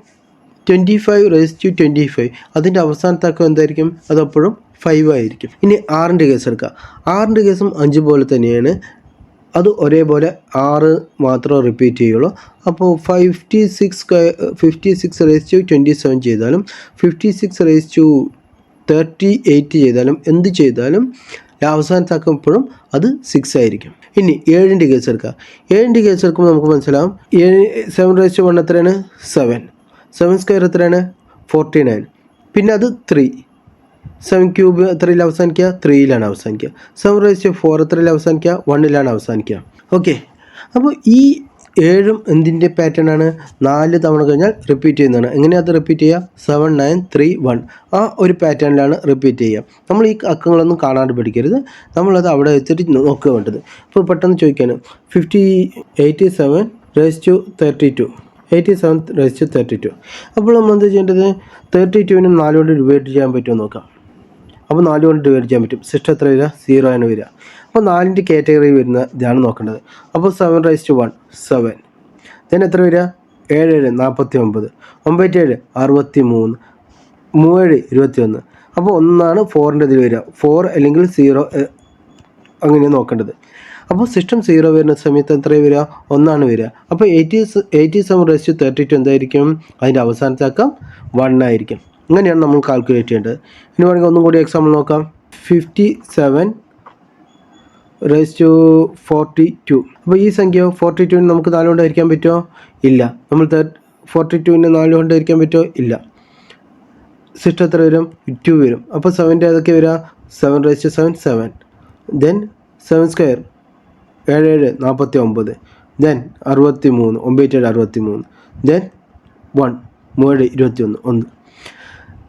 25:25 അതിൻ്റെ അവസാനത്തെ അക്കം എന്തായിരിക്കും? അതപ്പോഴും 5 ആയിരിക്കും. ഇനി 6ൻ്റെ കേസ് എടുക്കുക. 6ൻ്റെ കേസും 5 പോലെ തന്നെയാണ്. അത് ഒരേപോലെ 6 മാത്രം റിപ്പീറ്റ് ചെയ്യുള്ളൂ. അപ്പോൾ 56:27 ചെയ്താലും 56:38 ചെയ്താലും എന്ത് ചെയ്താലും അവസാനത്തെ അക്കം എപ്പോഴും അത് 6 ആയിരിക്കും. ഇനി 7ൻ്റെ കേസ് എടുക്കുക. 7ൻ്റെ കേസ് എടുക്കുമ്പോൾ നമുക്ക് മനസ്സിലാവും. 7:1 എത്രയാണ്? 7 സ്ക്വയർ എത്രയാണ്? 49. പിന്നെ അത് 3. 7 ക്യൂബ് എത്രയിൽ അവസാനിക്കുക? 3യിലാണ് അവസാനിക്കുക. 7:4 എത്രയിൽ അവസാനിക്കുക? 1ലാണ് അവസാനിക്കുക. ഓക്കെ. അപ്പോൾ ഈ 7 എന്തിൻ്റെ പാറ്റേൺ ആണ്? 4 തവണ കഴിഞ്ഞാൽ റിപ്പീറ്റ് ചെയ്യുന്നതാണ്. എങ്ങനെയാണ് അത് റിപ്പീറ്റ് ചെയ്യുക? 7 9 3 1 ആ ഒരു പാറ്റേണിലാണ് റിപ്പീറ്റ് ചെയ്യുക. നമ്മൾ ഈ അക്കങ്ങളൊന്നും കാണാണ്ട് പഠിക്കരുത്. നമ്മളത് അവിടെ വെച്ചിട്ട് നോക്കുക വേണ്ടത്. ഇപ്പോൾ പെട്ടെന്ന് ചോദിക്കാണ് 87:32. 87:32. അപ്പോൾ നമ്മൾ എന്താ ചെയ്യേണ്ടത്? 32നെ 4 കൊണ്ട് ഡിവൈഡ് ചെയ്യാൻ പറ്റുമോ നോക്കാം. അപ്പോൾ 4 കൊണ്ട് ഡിവൈഡ് ചെയ്യാൻ പറ്റും. സിസ്റ്റം എത്ര വരിക? 0 ആണ് വരിക. അപ്പോൾ 4ൻ്റെ കാറ്റഗറി വരുന്ന ഇതാണ് നോക്കേണ്ടത്. അപ്പോൾ 7:1 7. then എത്ര വരിക? 7 7 49. 9 7 63. 3 21. അപ്പോൾ 1 4ൻ്റെ ഇതിൽ വരിക. 4 അല്ലെങ്കിൽ 0 അങ്ങനെയാണ് നോക്കേണ്ടത്. അപ്പോൾ സിസ്റ്റം 0 വരുന്ന സമയത്ത് എത്ര വരിക? 1 വരിക. അപ്പോൾ 87:32 എന്തായിരിക്കും? അതിൻ്റെ അവസാനത്തെ അക്കം 1 ആയിരിക്കും. ഇങ്ങനെയാണ് നമ്മൾ കാൽക്കുലേറ്റ് ചെയ്യേണ്ടത്. ഇനി വേണമെങ്കിൽ ഒന്നും കൂടി എക്സാമ്പിൾ നോക്കാം. 57:42. അപ്പോൾ ഈ സംഖ്യ 42ന് നമുക്ക് 4 കൊണ്ട് ഹരിക്കാൻ പറ്റുമോ? ഇല്ല. നമ്മൾ 42ന് 4 കൊണ്ട് ഹരിക്കാൻ പറ്റുമോ? ഇല്ല. സിസ്റ്റം എത്ര വരും? 2 വരും. അപ്പോൾ 7ൻ്റെ ഏതൊക്കെ വരിക? 7:7 7. then 7 square 7 7 49. then 63. 9 7 63. then 1 3 21 1.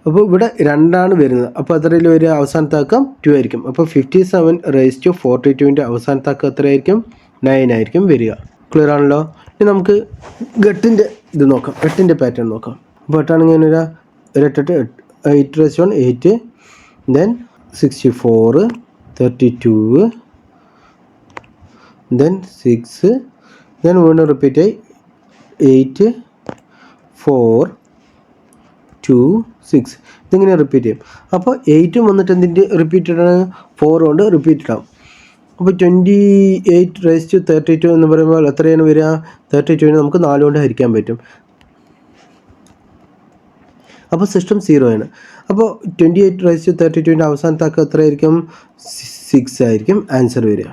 അപ്പോൾ ഇവിടെ 2 വരുന്നത്. അപ്പോൾ എത്രയിൽ വരിക? അവസാനത്തെ അക്കം 2 ആയിരിക്കും. അപ്പോൾ 57:42ൻ്റെ അവസാനത്തെ അക്കം എത്രയായിരിക്കും? 9 ആയിരിക്കും വരിക. ക്ലിയർ ആണല്ലോ. ഇനി നമുക്ക് ഗട്ടിൻ്റെ ഇത് നോക്കാം. 8ൻ്റെ പാറ്റേൺ നോക്കാം. അപ്പോൾ 8 ഇങ്ങനെ വരിക. 8:1 8. then 64 32. then 6. then വീണ്ടും റിപ്പീറ്റ് ആയി 8 4 2 6. ഇതിങ്ങനെ റിപ്പീറ്റ് ചെയ്യും. അപ്പോൾ 8 വന്നിട്ട് എന്തിൻ്റെ റിപ്പീറ്റഡ് ആണ്? 4 കൊണ്ട് റിപ്പീറ്റഡ് ആവും. അപ്പോൾ 28:32 എന്ന് പറയുമ്പോൾ എത്രയാണ് വരിക? 32ന് നമുക്ക് 4 കൊണ്ട് ഹരിക്കാൻ പറ്റും. അപ്പോൾ സിസ്റ്റം 0 ആണ്. അപ്പോൾ 28:32ൻ്റെ അവസാനത്തെ അക്കം എത്രയായിരിക്കും? 6 ആയിരിക്കും ആൻസർ വരിക.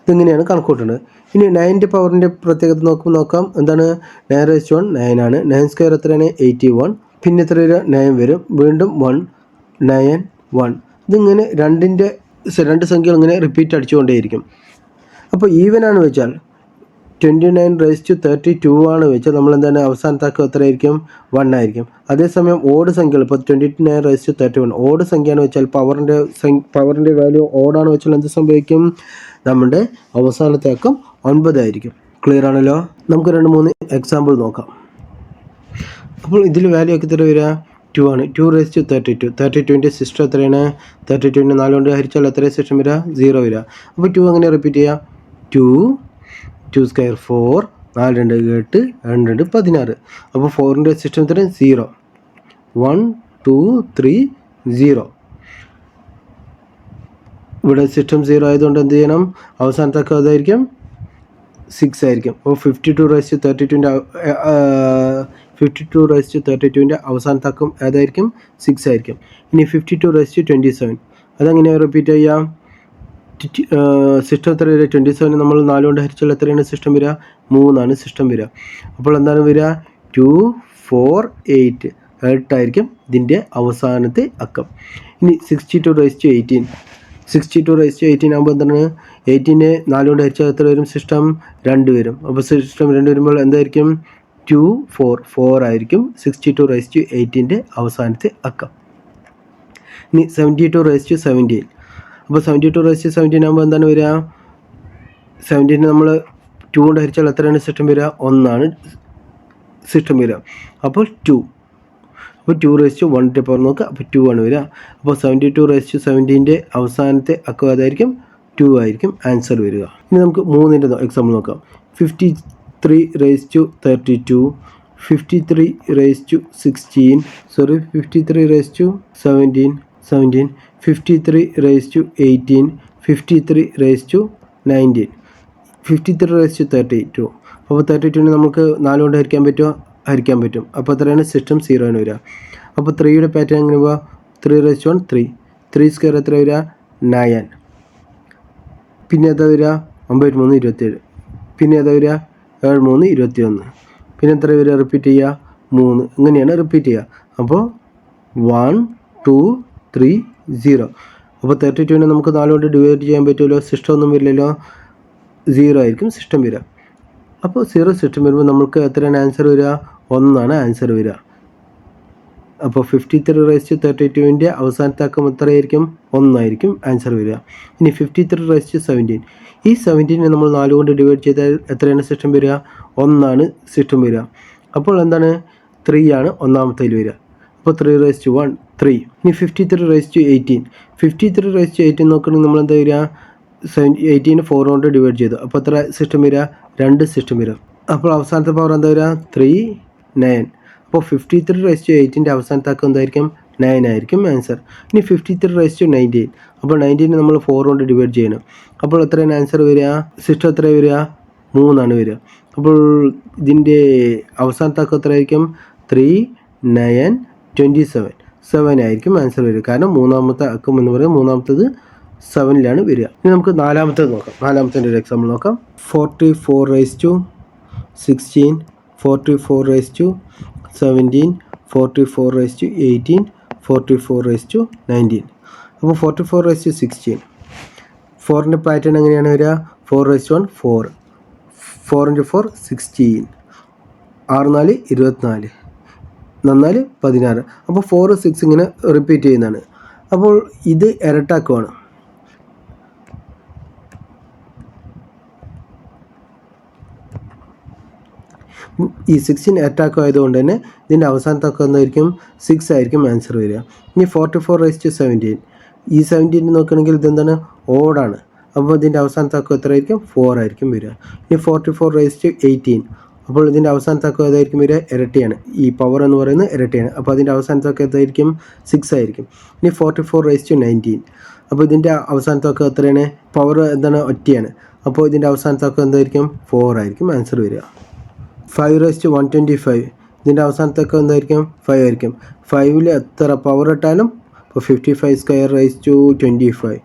ഇതിങ്ങനെയാണ് കണക്കൂട്ടുന്നത്. ഇനി 9ൻ്റെ പവറിൻ്റെ പ്രത്യേകത നോക്കാം. എന്താണ്? 9:1 9 ആണ്. 9 സ്ക്വയർ എത്രയാണ്? 81. പിന്നെ എത്ര വരിക? 9 വരും. വീണ്ടും 1 9 1. ഇതിങ്ങനെ രണ്ട് സംഖ്യകൾ ഇങ്ങനെ റിപ്പീറ്റ് അടിച്ചുകൊണ്ടേയിരിക്കും. അപ്പോൾ ഈവൻ ആണ് വെച്ചാൽ 29^32 ആണ് വെച്ചാൽ നമ്മൾ എന്താണ് അവസാനത്തെ അക്കം എത്രയായിരിക്കും 1 ആയിരിക്കും. അതേസമയം ഓഡ് സംഖ്യകൾ ഇപ്പോൾ 29^31 ഓഡ് സംഖ്യയാണ് വെച്ചാൽ പവറിൻ്റെ വാല്യൂ ഓഡാണ് വെച്ചാൽ എന്ത് സംഭവിക്കും, നമ്മുടെ അവസാനത്തെ അക്കം 9 ആയിരിക്കും. ക്ലിയർ ആണല്ലോ. നമുക്ക് 2-3 എക്സാമ്പിൾ നോക്കാം. അപ്പോൾ ഇതിൽ വാല്യൂ ഒക്കെ എത്ര വരിക, 2 ആണ്. 2^32 32ൻ്റെ സിസ്റ്റം എത്രയാണ്, 32നെ 4 കൊണ്ട് ഹരിച്ചാൽ എത്ര സിസ്റ്റം വരിക, 0 വരിക. അപ്പോൾ 2 അങ്ങനെ റിപ്പീറ്റ് ചെയ്യുക, 2 2² 4 4 2 8 2 2 16. അപ്പോൾ 4ൻ്റെ സിസ്റ്റം എത്ര, 0 1 2 3 0. ഇവിടെ സിസ്റ്റം 0 ആയതുകൊണ്ട് എന്ത് ചെയ്യണം, അവസാനത്തെ അക്കം അതായിരിക്കും 6 ആയിരിക്കും. അപ്പോൾ 52^32ൻ്റെ അവസാനത്തെ അക്കം ഏതായിരിക്കും, 6 ആയിരിക്കും. ഇനി 52^27 അതെങ്ങനെയാണ് റിപ്പീറ്റ് ചെയ്യാം, സിസ്റ്റം എത്ര വരിക, 27 നമ്മൾ 4 കൊണ്ട് ഹരിച്ചാൽ എത്രയാണ് സിസ്റ്റം വരിക, 3 ആണ് സിസ്റ്റം വരിക. അപ്പോൾ എന്താണ് വരിക, 2 4 8 8ആയിരിക്കും ഇതിൻ്റെ അവസാനത്തെ അക്കം. ഇനി 62^18 62^18 ആകുമ്പോൾ എന്താണ്, 18നെ 4 കൊണ്ട് ഹരിച്ചാൽ എത്ര വരും, സിസ്റ്റം 2 വരും. അപ്പോൾ സിസ്റ്റം 2 വരുമ്പോൾ എന്തായിരിക്കും, 2 4 4 ആയിരിക്കും 62^18ൻ്റെ അവസാനത്തെ അക്കം. ഇനി 72^17 അപ്പോൾ 72^17 ആകുമ്പോൾ എന്താണ് വരിക, 17 നമ്മൾ 2 കൊണ്ട് ഹരിച്ചാൽ എത്രയാണ് സിസ്റ്റം വരിക, 1 ആണ് സിസ്റ്റം വരിക. അപ്പോൾ 2 അപ്പോൾ 2^1 പവർ നോക്കുക, അപ്പോൾ 2 ആണ് വരിക. അപ്പോൾ 72^17ൻ്റെ അവസാനത്തെ അക്കം അതായിരിക്കും 2 ആയിരിക്കും ആൻസർ വരിക. ഇനി നമുക്ക് 3ൻ്റെ എക്സാമ്പിൾ നോക്കാം. 53^32 53^16 53^17 53^18 53^19 53^32. അപ്പോൾ 32നെ നമുക്ക് 4 കൊണ്ട് ഹരിക്കാൻ പറ്റുമോ, ഹരിക്കാൻ പറ്റും. അപ്പോൾ എത്രയാണ് സിസ്റ്റം 0 ആണ് വരിക. അപ്പോൾ 3യുടെ പാറ്റേൺ എങ്ങനെ പോവുക, 3^1 3 3² എത്ര വരിക, 9. പിന്നെ എത്ര വരിക, 9 3 27. പിന്നെ എത്ര വരിക, 7 3 21. പിന്നെ എത്ര വരിക, റിപ്പീറ്റ് ചെയ്യുക 3. ഇങ്ങനെയാണ് റിപ്പീറ്റ് ചെയ്യുക. അപ്പോൾ 1 2 3 0. അപ്പോൾ 32നെ നമുക്ക് 4 കൊണ്ട് ഡിവൈഡ് ചെയ്യാൻ പറ്റുമല്ലോ, സിസ്റ്റം ഒന്നും വരില്ലല്ലോ, 0 ആയിരിക്കും സിസ്റ്റം വരിക. അപ്പോൾ 0 സിസ്റ്റം വരുമ്പോൾ നമുക്ക് എത്രയാണ് ആൻസർ വരിക, 1 ആണ് ആൻസർ വരിക. അപ്പോൾ 53^32ൻ്റെ അവസാനത്തെ അക്കം എത്രയായിരിക്കും, 1 ആയിരിക്കും ആൻസർ വരിക. ഇനി 53^17 ഈ 17നെ നമ്മൾ 4 കൊണ്ട് ഡിവൈഡ് ചെയ്താൽ എത്രയാണ് സിസ്റ്റം വരിക, 1 ആണ് സിസ്റ്റം വരിക. അപ്പോൾ എന്താണ്, 3 ആണ് ഒന്നാമത്തേൽ വരിക. അപ്പോൾ 3^1 3. ഇനി 53^18 53^18 നോക്കുകയാണെങ്കിൽ നമ്മൾ എന്താ വരിക, 18നെ 4 കൊണ്ട് ഡിവൈഡ് ചെയ്തു. അപ്പോൾ എത്ര സിസ്റ്റം വരിക, 2 സിസ്റ്റം വരിക. അപ്പോൾ അവസാനത്തെ പവർ എന്താ വരിക, 3 9. അപ്പോൾ 53^18ൻ്റെ അവസാനത്തെ അക്കം എന്തായിരിക്കും, 9 ആയിരിക്കും ആൻസർ. ഇനി 53^19 അപ്പോൾ 19നെ നമ്മൾ 4 കൊണ്ട് ഡിവൈഡ് ചെയ്യണം. അപ്പോൾ എത്രയാണ് ആൻസർ വരിക, സിസ്റ്റം എത്ര വരിക, 3 ആണ് വരിക. അപ്പോൾ ഇതിൻ്റെ അവസാനത്തെ അക്കം എത്രയായിരിക്കും, 3 9 27 7 ആയിരിക്കും ആൻസർ വരിക. കാരണം മൂന്നാമത്തെ അക്കം എന്ന് പറയുന്നത് മൂന്നാമത്തത് 7ലാണ് വരിക. ഇനി നമുക്ക് നാലാമത്തേത് നോക്കാം. നാലാമത്തെ ഒരു എക്സാമ്പിൾ നോക്കാം. 44^16 44^17 44^18 44^19. അപ്പോൾ 44^16 4ൻ്റെ പാറ്റേൺ എങ്ങനെയാണ് വരിക, 4:1 4 4 × 4 16 6 4 24 4 16. അപ്പോൾ 4 6 ഇങ്ങനെ റിപ്പീറ്റ് ചെയ്യുന്നതാണ്. അപ്പോൾ ഇത് ഇരട്ടാക്കമാണ്. ഈ 16 ഇരട്ടാക്കം ആയതുകൊണ്ട് തന്നെ ഇതിൻ്റെ അവസാനത്തെ അക്കം എന്തായിരിക്കും, 6 ആയിരിക്കും ആൻസർ വരിക. ഇനി 44^17 ഈ 17 നോക്കുകയാണെങ്കിൽ ഇതെന്താണ്, ഓടാണ്. അപ്പോൾ ഇതിൻ്റെ അവസാനത്തെ അക്കം എത്രയായിരിക്കും, 4 ആയിരിക്കും വരിക. ഇനി 44^18 അപ്പോൾ ഇതിൻ്റെ അവസാനത്തെ അക്കം ഏതായിരിക്കും വരിക, ഇരട്ടിയാണ്. ഈ പവർ എന്ന് പറയുന്നത് ഇരട്ടിയാണ്. അപ്പോൾ അതിൻ്റെ അവസാനത്തെ അക്കം ഏതായിരിക്കും, 6 ആയിരിക്കും. ഇനി 44^19 അപ്പോൾ ഇതിൻ്റെ അവസാനത്തെ അക്കം എത്രയാണ്, പവർ എന്താണ്, ഒറ്റയാണ്. അപ്പോൾ ഇതിൻ്റെ അവസാനത്തെ അക്കം എന്തായിരിക്കും, 4 ആയിരിക്കും ആൻസർ വരിക. 5:125 ഇതിൻ്റെ അവസാനത്തെ അക്കം എന്തായിരിക്കും, 5 ആയിരിക്കും. 5ൽ എത്ര പവർ ഇട്ടാലും, ഇപ്പോൾ 55^225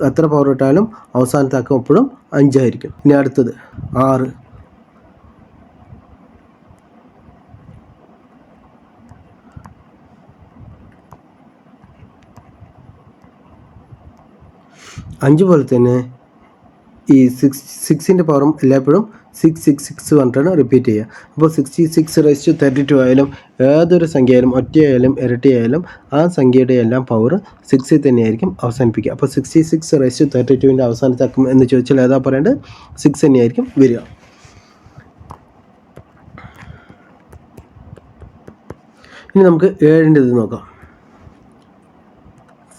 എത്ര പവർ ഇട്ടാലും അവസാനത്തെ അക്കം എപ്പോഴും 5 ആയിരിക്കും. ഇനി അടുത്തത് 6 5 പോലെ തന്നെ ഈ സിക്സിൻ്റെ പവറും എല്ലായ്പ്പോഴും 666 പറഞ്ഞിട്ടാണ് റിപ്പീറ്റ് ചെയ്യുക. അപ്പോൾ 66^32 ആയാലും ഏതൊരു സംഖ്യയായാലും ഒറ്റയായാലും ഇരട്ടിയായാലും ആ സംഖ്യയുടെ എല്ലാം പവർ 6 തന്നെയായിരിക്കും അവസാനിപ്പിക്കുക. അപ്പോൾ 66^32 അവസാനത്തെ അക്കം എന്ന് ചോദിച്ചാൽ ഏതാ പറയേണ്ടത്? 6 തന്നെയായിരിക്കും വരിക. ഇനി നമുക്ക് 7ൻ്റെ ഇത് നോക്കാം.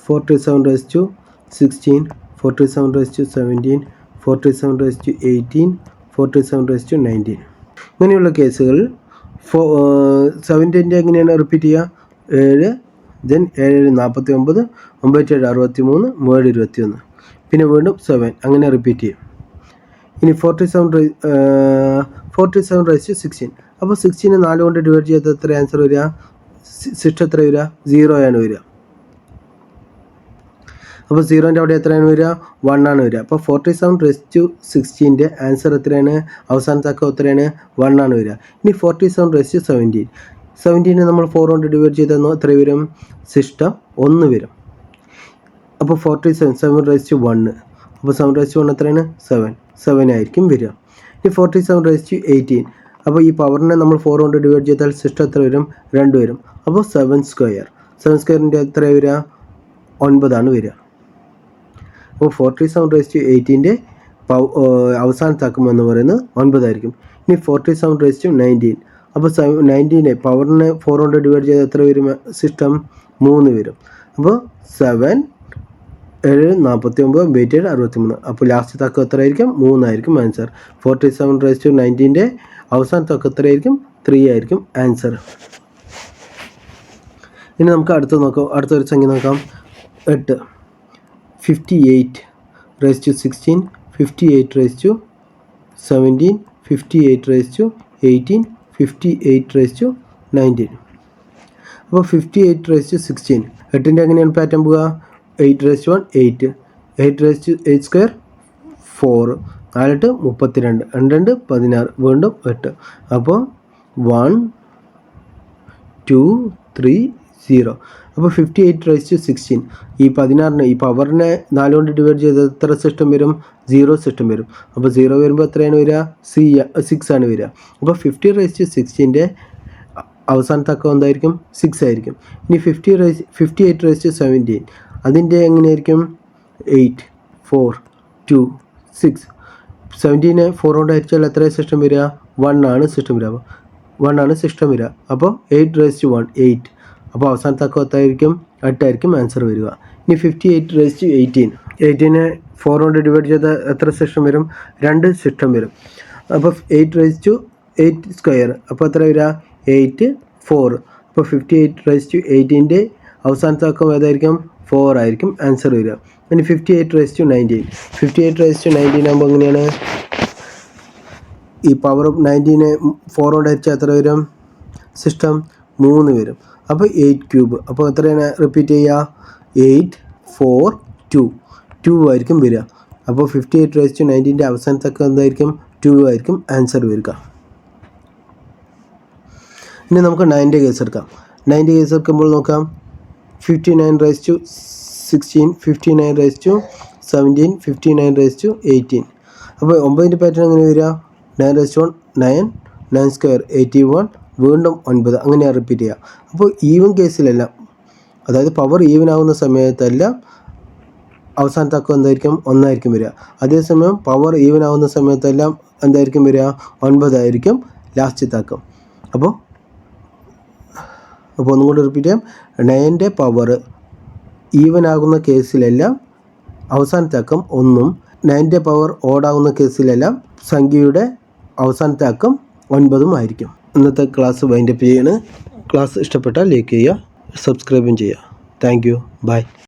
47^16, 47^17, 47^18, 47^19. ഇങ്ങനെയുള്ള കേസുകളിൽ 7ൻ്റെ എങ്ങനെയാണ് റിപ്പീറ്റ് ചെയ്യുക? 7, ദെൻ 7 49, 9 63, 3 21, പിന്നെ വീണ്ടും 7, അങ്ങനെ റിപ്പീറ്റ് ചെയ്യും. ഇനി 47^16. അപ്പോൾ 16 4 കൊണ്ട് ഡിവൈഡ് ചെയ്താൽ എത്ര ആൻസർ വരിക? 6 എത്ര വരിക? 0 ആണ് വരിക. അപ്പോൾ 0ൻ്റെ അവിടെ എത്രയാണ് വരിക? 1 ആണ് വരിക. അപ്പോൾ 47^16 ആൻസർ എത്രയാണ്? അവസാനത്തെ അക്കം എത്രയാണ്? 1 ആണ് വരിക. ഇനി 47^17. 17 നമ്മൾ 4 കൊണ്ട് ഡിവൈഡ് ചെയ്താൽ എത്ര വരും? സിസ്റ്റം 1 വരും. അപ്പോൾ 47^1. അപ്പോൾ 7^1 എത്രയാണ്? 7 ആയിരിക്കും വരിക. ഇനി 47^18. അപ്പോൾ ഈ പവറിനെ നമ്മൾ 4 കൊണ്ട് ഡിവൈഡ് ചെയ്താൽ സിസ്റ്റം എത്ര വരും? 2 വരും. അപ്പോൾ 7²ൻ്റെ എത്ര വരിക? 9 ആണ് വരിക. അപ്പോൾ 47^18 അവസാനത്തെ അക്കം എന്ന് പറയുന്നത് 9 ആയിരിക്കും. ഇനി 47^19. അപ്പോൾ 19 പവറിനെ 4 കൊണ്ട് ഡിവൈഡ് ചെയ്താൽ എത്ര വരും? സിസ്റ്റം 3 വരും. അപ്പോൾ 7 7 49 8 63. അപ്പോൾ ലാസ്റ്റത്തെ അക്കം എത്ര ആയിരിക്കും? 3 ആയിരിക്കും ആൻസർ. 47^19 അവസാനത്തെ അക്കം എത്ര ആയിരിക്കും? 3 ആയിരിക്കും ആൻസർ. ഇനി നമുക്ക് അടുത്തൊരു സംഖ്യ നോക്കാം. 8. 58^16, 58^17, 58^18, 58^19. അപ്പോൾ 58^16. 8ൻ്റെ എങ്ങനെയാണ് പാറ്റേൺ പോവുക? 8^1 8, 8^8², 4, 4 32, 2 16, വീണ്ടും 8. അപ്പോൾ 1 2 3 0. അപ്പോൾ 58^16. ഈ 16 ഈ പവറിനെ 4 കൊണ്ട് ഡിവൈഡ് ചെയ്ത് എത്ര സിസ്റ്റം വരും? 0 സിസ്റ്റം വരും. അപ്പോൾ 0 വരുമ്പോൾ എത്രയാണ് വരിക? 6 ആണ് വരിക. അപ്പോൾ 50^16 അവസാനത്തെ അക്കം എന്തായിരിക്കും? 6 ആയിരിക്കും. ഇനി 58^17. അതിൻ്റെ എങ്ങനെയായിരിക്കും? 8 4 2 6. 17 4 കൊണ്ട് ഹരിച്ചാൽ എത്ര സിസ്റ്റം വരിക? 1 ആണ് സിസ്റ്റം വരിക. 1 ആണ് സിസ്റ്റം വരിക. അപ്പോൾ 8^1 8. അപ്പോൾ അവസാനത്തെ അക്കം എത്രയായിരിക്കും? 8 ആയിരിക്കും ആൻസർ വരിക. ഇനി 58^18. 18 4 കൊണ്ട് ഡിവൈഡ് ചെയ്താൽ എത്ര സിസ്റ്റം വരും? 2 സിസ്റ്റം വരും. അപ്പോൾ 8^8². അപ്പോൾ എത്ര വരിക? 8 4. അപ്പോൾ 58^18 അവസാനത്തെ അക്കം ഏതായിരിക്കും? 4 ആയിരിക്കും ആൻസർ വരിക. ഇനി 58^19. 58^19 ആകുമ്പോൾ എങ്ങനെയാണ്? ഈ പവർ 19 4 കൊണ്ട് ഹരിച്ചാൽ എത്ര വരും? സിസ്റ്റം 3 വരും. അപ്പോൾ 8³ അപ്പോൾ എത്രയാണ് റിപ്പീറ്റ് ചെയ്യുക? 8 4 2 2 ആയിരിക്കും വരിക. അപ്പോൾ 58^19 അവസാനത്തെ അക്കം എന്തായിരിക്കും? 2 ആയിരിക്കും ആൻസർ വരിക. ഇനി നമുക്ക് 9ൻ്റെ കേസ് എടുക്കാം. 9ൻ്റെ കേസ് എടുക്കുമ്പോൾ നോക്കാം. 59^16, 59^17, 59^18. അപ്പോൾ 9ൻ്റെ പാറ്റേൺ എങ്ങനെ വരിക? 9^1 9, 9² 81, വീണ്ടും 9, അങ്ങനെയാണ് റിപ്പീറ്റ് ചെയ്യുക. അപ്പോൾ ഈവൻ കേസിലെല്ലാം, അതായത് പവർ ഈവൻ ആവുന്ന സമയത്തെല്ലാം അവസാനത്തെ അക്കം എന്തായിരിക്കും? 1 ആയിരിക്കും വരിക. അതേസമയം പവർ ഈവൻ ആവുന്ന സമയത്തെല്ലാം എന്തായിരിക്കും വരിക? 9 ആയിരിക്കും ലാസ്റ്റത്തെ അക്കം. അപ്പോൾ ഒന്നും കൂടി റിപ്പീറ്റ് ചെയ്യാം. 9ൻ്റെ പവർ ഈവൻ ആകുന്ന കേസിലെല്ലാം അവസാനത്തെ അക്കം 1ഉം 9ൻ്റെ പവർ ഓഡാകുന്ന കേസിലെല്ലാം സംഖ്യയുടെ അവസാനത്തെ അക്കം 9ഉം ആയിരിക്കും. ഇന്നത്തെ ക്ലാസ് വൈൻഡപ്പ് ചെയ്യാണ്. ക്ലാസ് ഇഷ്ടപ്പെട്ടാൽ ലൈക്ക് ചെയ്യുക, സബ്സ്ക്രൈബും ചെയ്യുക. Thank you. ബൈ.